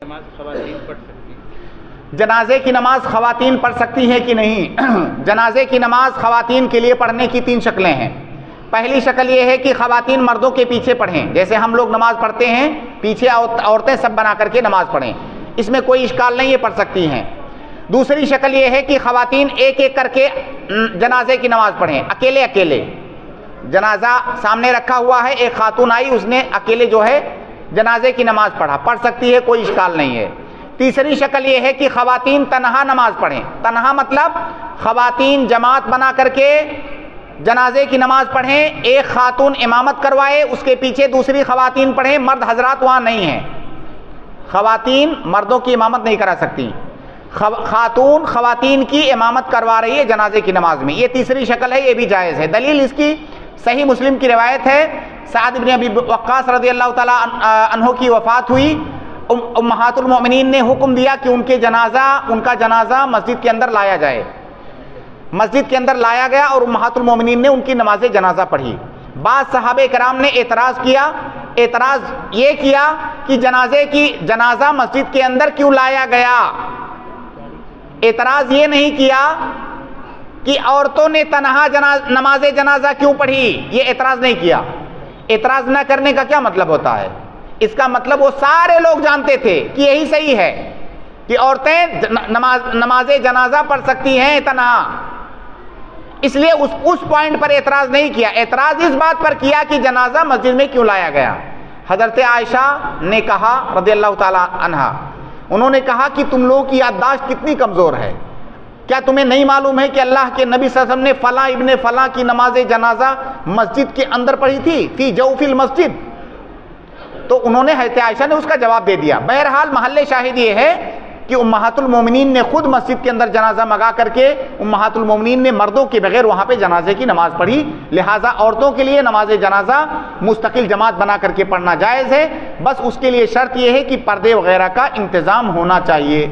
نماز خواتین پڑھ سکتی ہیں؟ جنازے کی نماز خواتین پڑھ سکتی ہیں کہ نہیں؟ جنازے کی نماز خواتین کے لیے پڑھنے کی 3 شکلیں ہیں۔ پہلی شکل یہ ہے کہ خواتین مردوں کے پیچھے پڑھیں، جیسے ہم لوگ نماز پڑھتے ہیں، پیچھے عورتیں سب بنا کر کے نماز پڑھیں، اس میں کوئی اشکال نہیں، یہ پڑھ سکتی ہیں۔ دوسری شکل یہ ہے کہ خواتین ایک ایک کر کے جنازے کی نماز پڑھیں، اکیلے اکیلے، جنازہ سامنے رکھا ہوا ہے، ایک خاتون آئی، اس نے اکیلے جو ہے جنازے کی نماز پڑھ سکتی ہے، کوئی اشکال نہیں ہے۔ تیسری شکل یہ ہے کہ خواتین تنہا نماز پڑھیں، تنہا مطلب خواتین جماعت بنا کر کے جنازے کی نماز پڑھیں، ایک خاتون امامت کروائے، اس کے پیچھے دوسری خواتین پڑھیں، مرد حضرات وہاں نہیں ہیں، خواتین مردوں کی امامت نہیں کرا سکتی، خاتون خواتین کی امامت کروا رہی ہے جنازے کی نماز میں، یہ تیسری شکل ہے، یہ بھی جائز ہے۔ دلیل اس کی صحیح مسلم کی روایت ہے، سعد بن ابی وقاص رضی اللہ تعالی عنہ کی وفات ہوئی، امہات المؤمنین نے حکم دیا کہ ان کا جنازہ مسجد کے اندر لایا جائے، مسجد کے اندر لایا گیا اور امہات المؤمنین نے ان کی نماز جنازہ پڑھی۔ بعض صحابہ کرام نے اعتراض یہ کیا کہ جنازہ مسجد کے اندر کیوں لایا گیا؟ اعتراض یہ نہیں کیا کہ عورتوں نے تنہا نماز جنازہ کیوں پڑھی، یہ اعتراض نہیں کیا۔ اعتراض نہ کرنے کا کیا مطلب ہوتا ہے؟ اس کا مطلب وہ سارے لوگ جانتے تھے کہ یہی صحیح ہے کہ عورتیں نماز جنازہ پڑھ سکتی ہیں تنہا، اس لیے اس پوائنٹ پر اعتراض نہیں کیا۔ اعتراض اس بات پر کیا کہ جنازہ مسجد میں کیوں لایا گیا۔ حضرت عائشہ نے کہا رضی اللہ تعالی عنہا، انہوں نے کہا کہ تم لوگوں کی یادداشت کتنی کمزور ہے، کیا تمہیں نہیں معلوم ہے کہ اللہ کے نبی صلی اللہ علیہ وسلم نے فلاں ابن فلاں کی نماز جنازہ مسجد کے اندر پڑھی تھی، فی جوف المسجد؟ تو انہوں نے حضرت عائشہ نے اس کا جواب دے دیا۔ بہرحال محل شاہد یہ ہے کہ امہات المومنین نے خود مسجد کے اندر جنازہ منگا کر کے امہات المومنین نے مردوں کے بغیر وہاں پہ جنازے کی نماز پڑھی، لہٰذا عورتوں کے لیے نماز جنازہ مستقل جماعت بنا کر کے پڑھنا جائز ہے، بس اس کے لیے شرط یہ ہے کہ پردے وغیرہ کا انتظام ہونا چاہیے۔